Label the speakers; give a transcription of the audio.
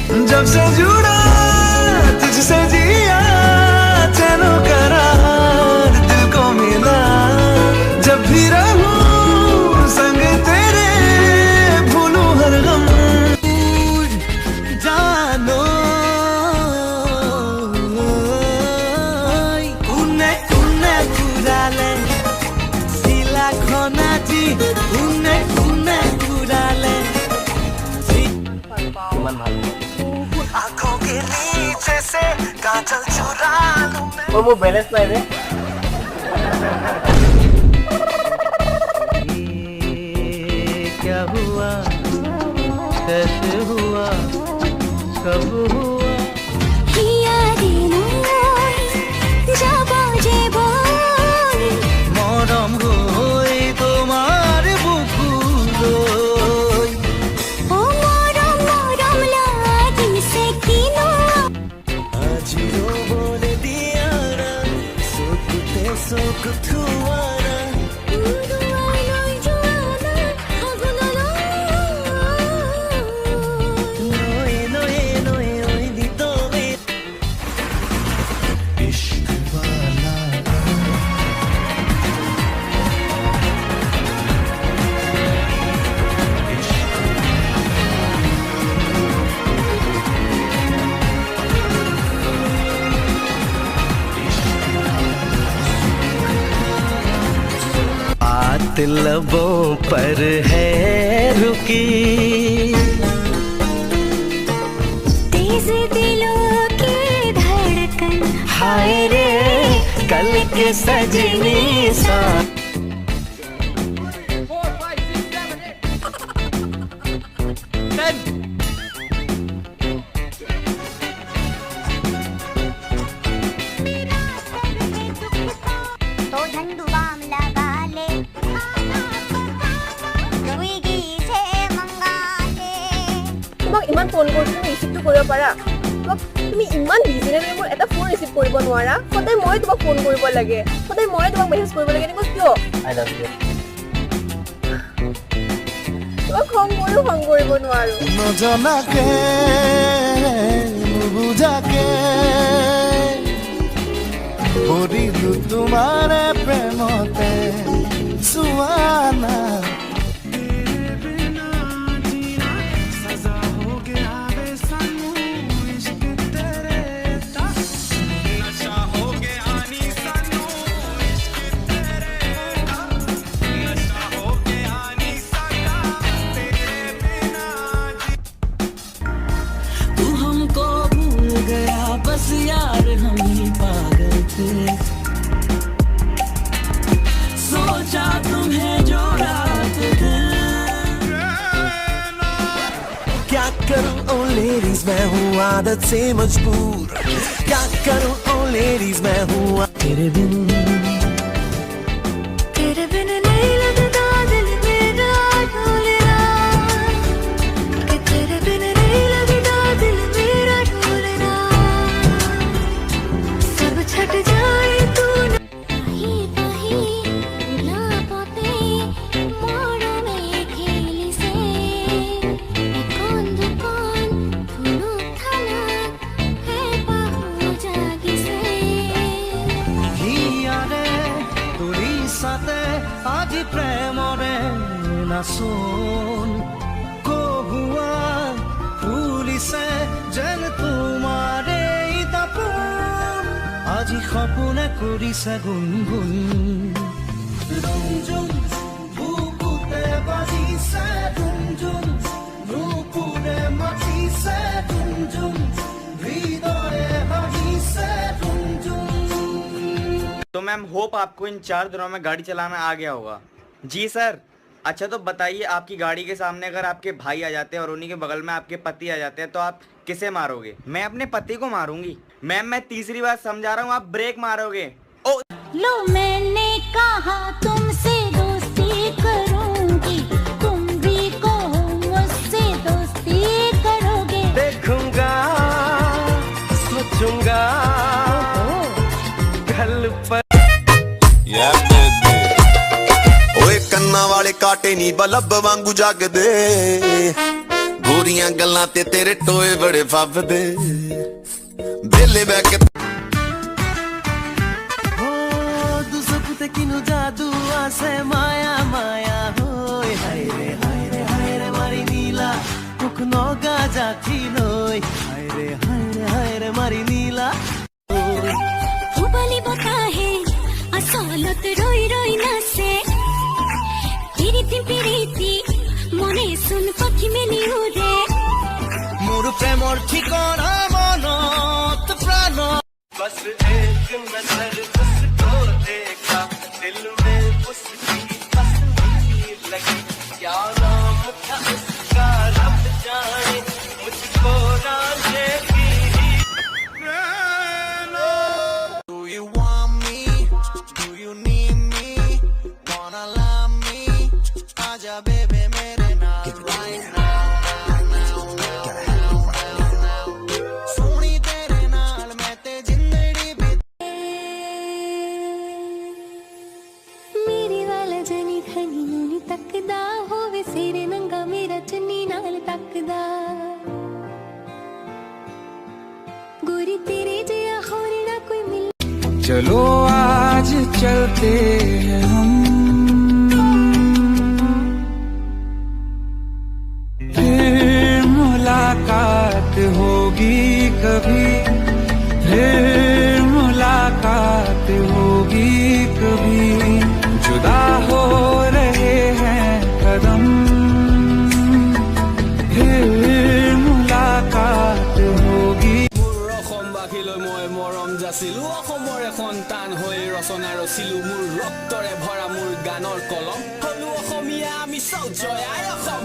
Speaker 1: जब से जुड़ा तुझसे जिया चैनो करार दिल को मिला जब भी रहूं संग तेरे भूलूं हर गम जानो उने उने कुराले सिला खोनाची उने उने कुराले आँखों के नीचे से काजल चुरा लूं मैं
Speaker 2: वो बैलेंस नहीं है
Speaker 1: ये क्या हुआ कैसे हुआ कब हुआ মরম হই তোমার বুকুরই আজিও বলে দিয়ারা সুকুতে সুকুথুয়ারা নয়ে নয়ে নয়ে ওই দিতবে ইশক वाला बात लबों पर है रुकी
Speaker 3: तेज दिलों की धड़कन
Speaker 1: हाय रे कल के सजनी सा
Speaker 3: तो झंडू बाम लगा ले रुईगी से मंगा ले
Speaker 4: তোমাক ইমান ফোন কৰিছো তুমি ৰিচিভটো কৰিব পাৰা তুমি ইমান বিজি নে মোৰ এটা ফোন ৰিচিভ কৰিব নোৱাৰা সদায় মই তোমাক ফোন কৰিব লাগে সদায় মই তোমাক মেছেজ কৰিব লাগে এনেকুৱা কিয়
Speaker 2: আই লাভ ইউ
Speaker 4: তোমাক খং কৰিব নোৱাৰো
Speaker 1: নজনাকে নুবুজাকে পৰিলো তোমাৰ প্ৰেমতে সুৱানা तू हमको भूल गया बस यार हम ही पागल थे सोचा तुम्हें जो रात दिल क्या करूं ओ लेडीज मैं हूँ आदत से मजबूर क्या करूं ओ लेडीज मैं हूँ तेरे बिन
Speaker 3: नहीं लगता दिल मेरा ढोलना कि तेरे बिन नहीं लगता दिल मेरा ढोलना सब छट जाए तू नहीं ना पाते मोड़ में खेली से कौन दुकान थोड़ो थाना है बाहु जागी से
Speaker 1: हियारे तुरी साथे आज प्रेमरे नासोन को हुआ पुलिसे जेन तुम्हारे दापुन आज खपुने करिसे गुनगुन रुंजुन बुकुते बाजिसे रुंजुन नुपुरे माटिसे रुंजुन हृदये हाजिसे रुंजुन
Speaker 5: तो मैम होप आपको इन 4 दिनों में गाड़ी चलाना आ गया होगा। जी सर। अच्छा तो बताइए आपकी गाड़ी के सामने अगर आपके भाई आ जाते हैं और उन्हीं के बगल में आपके पति आ जाते हैं तो आप किसे मारोगे? मैं अपने पति को मारूंगी। मैम मैं तीसरी बार समझा रहा हूँ आप ब्रेक मारोगे। ओ
Speaker 3: लो मैंने कहा तुमसे दोस्ती करूंगी तुम भी कहो मुझसे दोस्ती करोगे
Speaker 1: देखूंगा सोचूंगा गल पर
Speaker 6: ਓਏ ਕੰਨਾਂ ਵਾਲੇ ਕਾਟੇ ਨੀ ਬਲਬ ਵਾਂਗੂ ਜਗਦੇ
Speaker 1: गोरियां गल्लां ते तेरे टोए बड़े फबदे बेले बैठ के हो दुसक ते किनु जादू आसे माया माया होय हाय रे मारी नीला मुख नगा जाती लय हाय रे मारी नीला
Speaker 3: उबाली बताहे असलत रोई रोई नासे পিরিতি মনে শুন পাখি মেলি উড়ে
Speaker 1: मोर प्रेमर ठिकाना मनत प्राण बस एक नजर उसको देखा दिल में उसकी तस्वीर लगी क्या नाम था उसका रब जाने मुझको रांझे की Do you want me? Do you need me? Wanna love me? आजा baby मेरे नाल right now सोनी तेरे नाल मैं ते जिंदड़ी बित
Speaker 3: मेरी वाला जनी खनी नूनी तकदा होवे सिरे नंगा मेरा चुन्नी नाल तकदा गोरी तेरे जिया होर ना कोई मिल
Speaker 2: चलो आज चलते हैं हम फिर मुलाकात होगी कभी फिर मुलाकात होगी कभी जुदा हो रहे हैं कदम फिर मुलाकात होगी
Speaker 6: অসমবাসীলৈ মই মৰম যাচিলো অসমৰে সন্তান হৈ ৰচনা ৰচিলো মোৰ ৰক্তৰে ভৰা মোৰ গানৰ কলম হলো অসমীয়া আমি চৌ জয় আই অসম